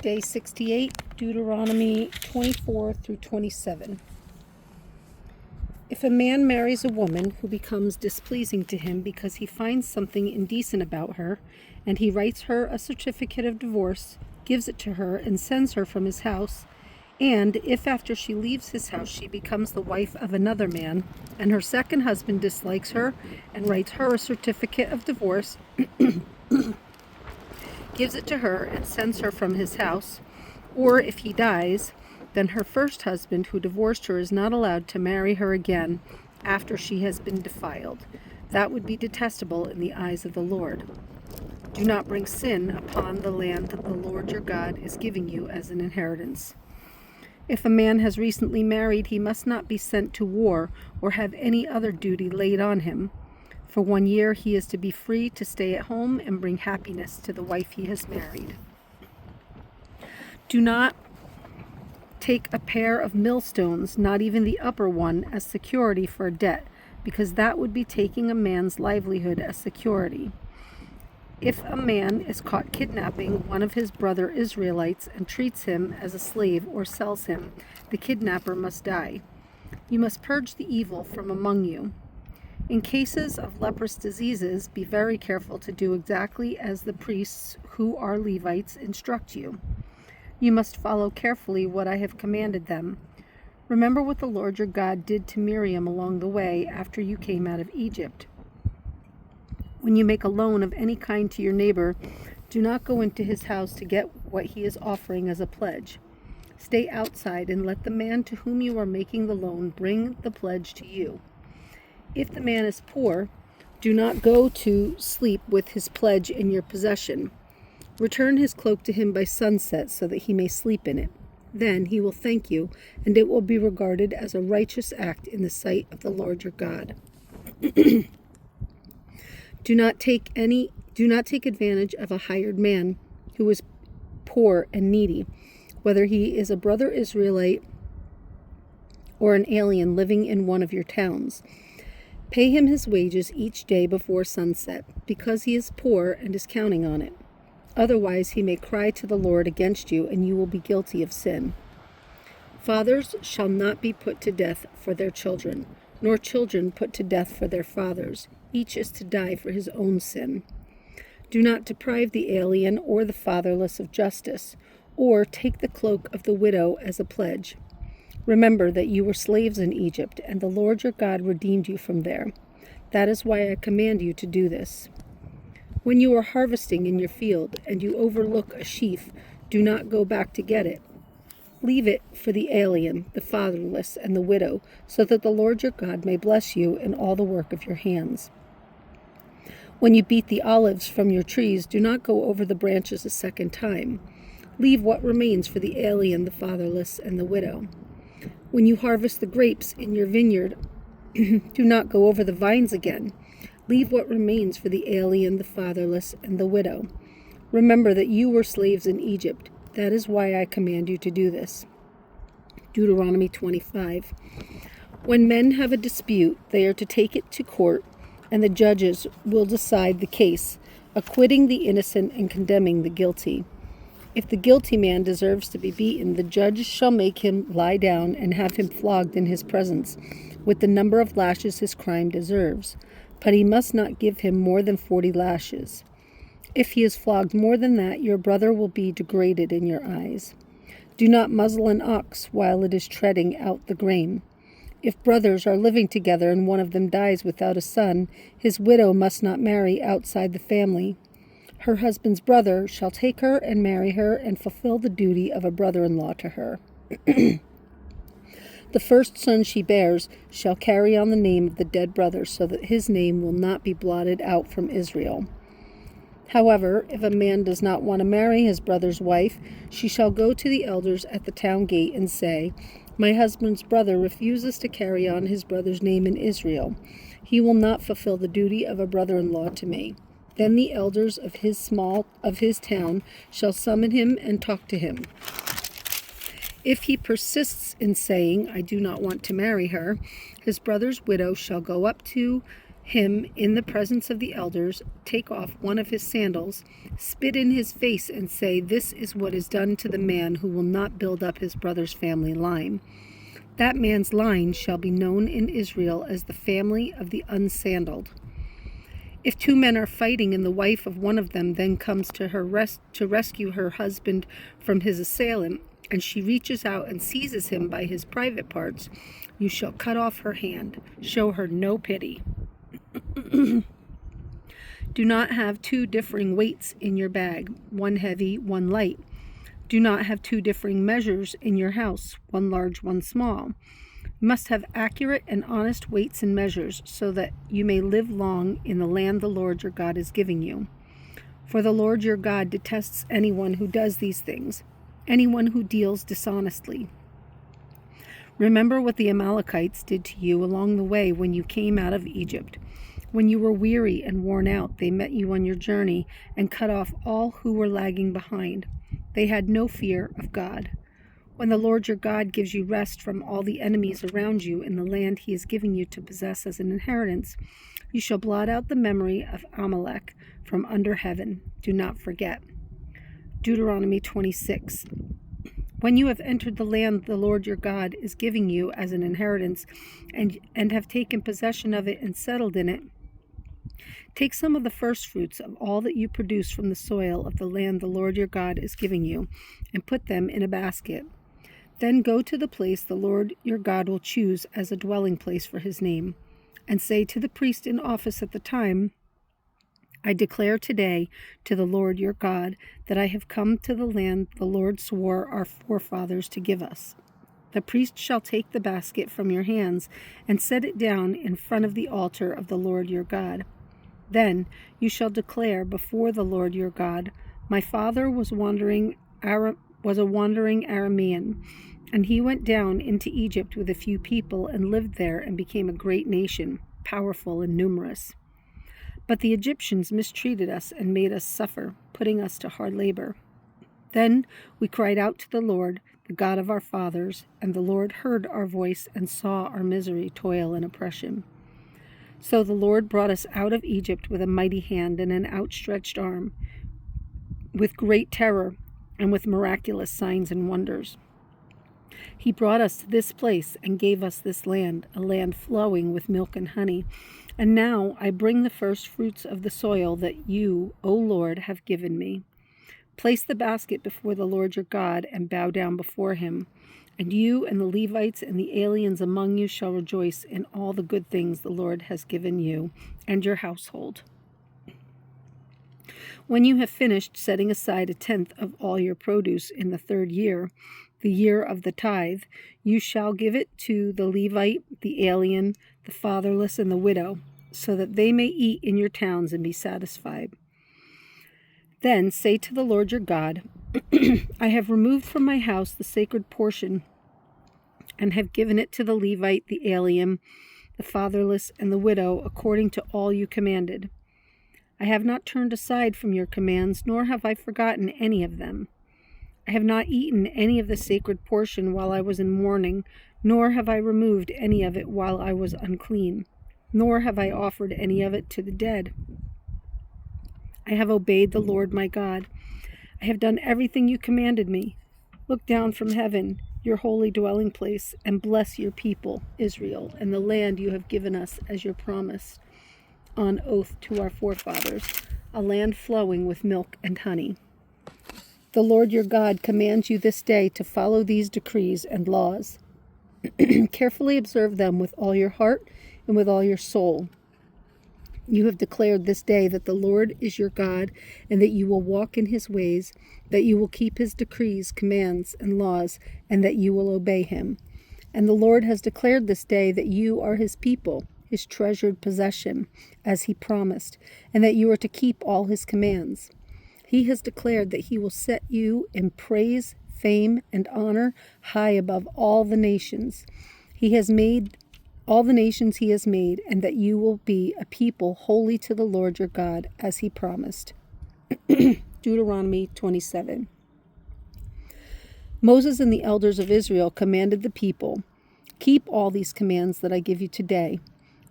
Day 68, Deuteronomy 24 through 27. If a man marries a woman who becomes displeasing to him because he finds something indecent about her, and he writes her a certificate of divorce, gives it to her, and sends her from his house, and if after she leaves his house she becomes the wife of another man, and her second husband dislikes her and writes her a certificate of divorce, gives it to her and sends her from his house, or if he dies, then her first husband who divorced her is not allowed to marry her again after she has been defiled. That would be detestable in the eyes of the Lord. Do not bring sin upon the land that the Lord your God is giving you as an inheritance. If a man has recently married, he must not be sent to war or have any other duty laid on him. For 1 year he is to be free to stay at home and bring happiness to the wife he has married. Do not take a pair of millstones, not even the upper one, as security for a debt, because that would be taking a man's livelihood as security. If a man is caught kidnapping one of his brother Israelites and treats him as a slave or sells him, the kidnapper must die. You must purge the evil from among you. In cases of leprous diseases, be very careful to do exactly as the priests who are Levites instruct you. You must follow carefully what I have commanded them. Remember what the Lord your God did to Miriam along the way after you came out of Egypt. When you make a loan of any kind to your neighbor, do not go into his house to get what he is offering as a pledge. Stay outside and let the man to whom you are making the loan bring the pledge to you. If the man is poor, do not go to sleep with his pledge in your possession. Return his cloak to him by sunset so that he may sleep in it. Then he will thank you, and it will be regarded as a righteous act in the sight of the Lord your God. Do not take advantage of a hired man who is poor and needy, whether he is a brother Israelite or an alien living in one of your towns. Pay him his wages each day before sunset, because he is poor and is counting on it. Otherwise he may cry to the Lord against you, and you will be guilty of sin. Fathers shall not be put to death for their children, nor children put to death for their fathers. Each is to die for his own sin. Do not deprive the alien or the fatherless of justice, or take the cloak of the widow as a pledge. Remember that you were slaves in Egypt, and the Lord your God redeemed you from there. That is why I command you to do this. When you are harvesting in your field, and you overlook a sheaf, do not go back to get it. Leave it for the alien, the fatherless, and the widow, so that the Lord your God may bless you in all the work of your hands. When you beat the olives from your trees, do not go over the branches a second time. Leave what remains for the alien, the fatherless, and the widow. When you harvest the grapes in your vineyard, do not go over the vines again. Leave what remains for the alien, the fatherless, and the widow. Remember that you were slaves in Egypt. That is why I command you to do this. Deuteronomy 25. When men have a dispute, they are to take it to court, and the judges will decide the case, acquitting the innocent and condemning the guilty. If the guilty man deserves to be beaten, the judge shall make him lie down and have him flogged in his presence, with the number of lashes his crime deserves. But he must not give him more than 40 lashes. If he is flogged more than that, your brother will be degraded in your eyes. Do not muzzle an ox while it is treading out the grain. If brothers are living together and one of them dies without a son, his widow must not marry outside the family. Her husband's brother shall take her and marry her and fulfill the duty of a brother-in-law to her. The first son she bears shall carry on the name of the dead brother, so that his name will not be blotted out from Israel. However, if a man does not want to marry his brother's wife, she shall go to the elders at the town gate and say, "My husband's brother refuses to carry on his brother's name in Israel. He will not fulfill the duty of a brother-in-law to me." Then the elders of his town shall summon him and talk to him. If he persists in saying, "I do not want to marry her," his brother's widow shall go up to him in the presence of the elders, take off one of his sandals, spit in his face, and say, "This is what is done to the man who will not build up his brother's family line. That man's line shall be known in Israel as the family of the unsandaled." If two men are fighting and the wife of one of them then comes to her to rescue her husband from his assailant, and she reaches out and seizes him by his private parts, you shall cut off her hand. Show her no pity. Do not have two differing weights in your bag, one heavy, one light. Do not have two differing measures in your house, one large, one small. You must have accurate and honest weights and measures, so that you may live long in the land the Lord your God is giving you. For the Lord your God detests anyone who does these things, anyone who deals dishonestly. Remember what the Amalekites did to you along the way when you came out of Egypt. When you were weary and worn out, they met you on your journey and cut off all who were lagging behind. They had no fear of God. When the Lord your God gives you rest from all the enemies around you in the land he is giving you to possess as an inheritance, you shall blot out the memory of Amalek from under heaven. Do not forget. Deuteronomy 26. When you have entered the land the Lord your God is giving you as an inheritance, and have taken possession of it and settled in it, take some of the first fruits of all that you produce from the soil of the land the Lord your God is giving you, and put them in a basket. Then go to the place the Lord your God will choose as a dwelling place for his name, and say to the priest in office at the time, I declare today to the Lord your God that I have come to the land the Lord swore our forefathers to give us. The priest shall take the basket from your hands and set it down in front of the altar of the Lord your God. Then you shall declare before the Lord your God, my father was a wandering Aramean, and he went down into Egypt with a few people and lived there and became a great nation, powerful and numerous. But the Egyptians mistreated us and made us suffer, putting us to hard labor. Then we cried out to the Lord, the God of our fathers, and the Lord heard our voice and saw our misery, toil, and oppression. So the Lord brought us out of Egypt with a mighty hand and an outstretched arm, with great terror and with miraculous signs and wonders. He brought us to this place and gave us this land, a land flowing with milk and honey. And now I bring the first fruits of the soil that you, O Lord, have given me. Place the basket before the Lord your God and bow down before him. And you and the Levites and the aliens among you shall rejoice in all the good things the Lord has given you and your household. When you have finished setting aside 1/10 of all your produce in the 3rd year, the year of the tithe, you shall give it to the Levite, the alien, the fatherless, and the widow, so that they may eat in your towns and be satisfied. Then say to the Lord your God, I have removed from my house the sacred portion and have given it to the Levite, the alien, the fatherless, and the widow, according to all you commanded. I have not turned aside from your commands, nor have I forgotten any of them. I have not eaten any of the sacred portion while I was in mourning, nor have I removed any of it while I was unclean, nor have I offered any of it to the dead. I have obeyed the Lord my God. I have done everything you commanded me. Look down from heaven, your holy dwelling place, and bless your people, Israel, and the land you have given us as your promise on oath to our forefathers, a land flowing with milk and honey. The Lord your God commands you this day to follow these decrees and laws. Carefully observe them with all your heart and with all your soul. You have declared this day that the Lord is your God, and that you will walk in his ways, that you will keep his decrees, commands, and laws, and that you will obey him. And the Lord has declared this day that you are his people, his treasured possession, as he promised, and that you are to keep all his commands. He has declared that he will set you in praise, fame, and honor high above all the nations. He has made all the nations he has made, and that you will be a people holy to the Lord your God, as he promised. Deuteronomy 27. Moses and the elders of Israel commanded the people, keep all these commands that I give you today.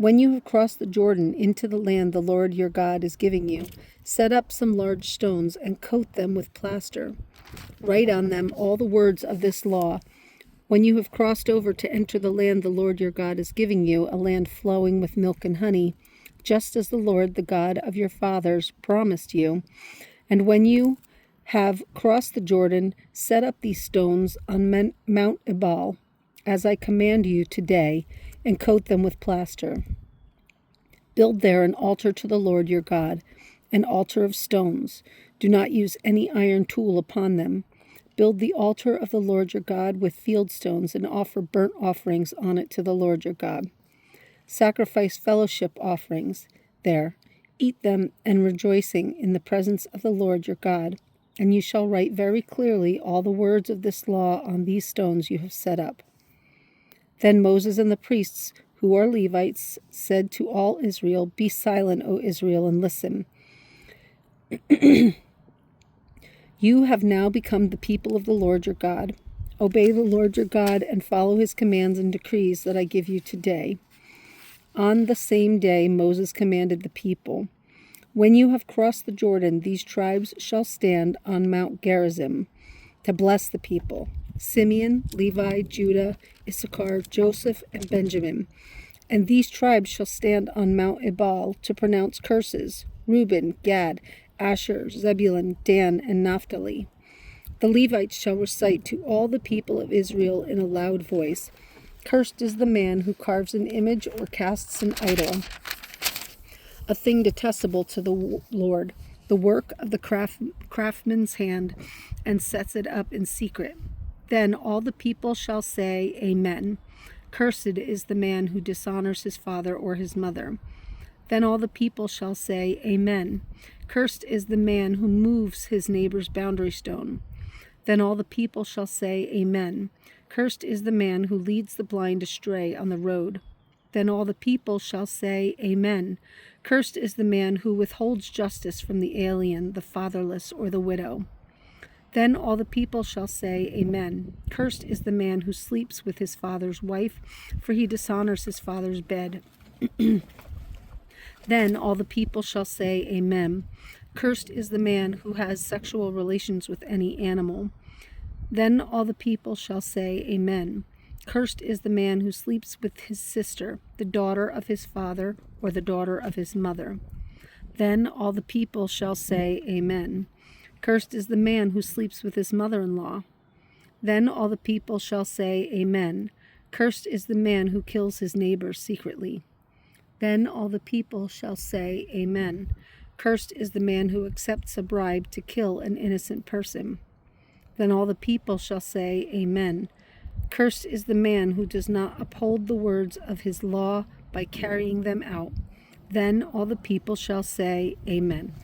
When you have crossed the Jordan into the land the Lord your God is giving you, set up some large stones and coat them with plaster. Write on them all the words of this law. When you have crossed over to enter the land the Lord your God is giving you, a land flowing with milk and honey, just as the Lord, the God of your fathers, promised you, and when you have crossed the Jordan, set up these stones on Mount Ebal, as I command you today, and coat them with plaster. Build there an altar to the Lord your God, an altar of stones. Do not use any iron tool upon them. Build the altar of the Lord your God with field stones and offer burnt offerings on it to the Lord your God. Sacrifice fellowship offerings there. Eat them and rejoicing in the presence of the Lord your God. And you shall write very clearly all the words of this law on these stones you have set up. Then Moses and the priests, who are Levites, said to all Israel, Be silent, O Israel, and listen. You have now become the people of the Lord your God. Obey the Lord your God and follow his commands and decrees that I give you today. On the same day Moses commanded the people, When you have crossed the Jordan, these tribes shall stand on Mount Gerizim to bless the people: Simeon, Levi, Judah, Issachar, Joseph, and Benjamin. And these tribes shall stand on Mount Ebal to pronounce curses: Reuben, Gad, Asher, Zebulun, Dan, and Naphtali. The Levites shall recite to all the people of Israel in a loud voice, Cursed is the man who carves an image or casts an idol, a thing detestable to the Lord, the work of the craftsman's hand, and sets it up in secret. Then all the people shall say, Amen. Cursed is the man who dishonors his father or his mother. Then all the people shall say, Amen. Cursed is the man who moves his neighbor's boundary stone. Then all the people shall say, Amen. Cursed is the man who leads the blind astray on the road. Then all the people shall say, Amen. Cursed is the man who withholds justice from the alien, the fatherless, or the widow. Then all the people shall say, Amen. Cursed is the man who sleeps with his father's wife, for he dishonors his father's bed. Then all the people shall say, Amen. Cursed is the man who has sexual relations with any animal. Then all the people shall say, Amen. Cursed is the man who sleeps with his sister, the daughter of his father, or the daughter of his mother. Then all the people shall say, Amen. Cursed is the man who sleeps with his mother-in-law. Then all the people shall say, Amen. Cursed is the man who kills his neighbor secretly. Then all the people shall say, Amen. Cursed is the man who accepts a bribe to kill an innocent person. Then all the people shall say, Amen. Cursed is the man who does not uphold the words of his law by carrying them out. Then all the people shall say, Amen.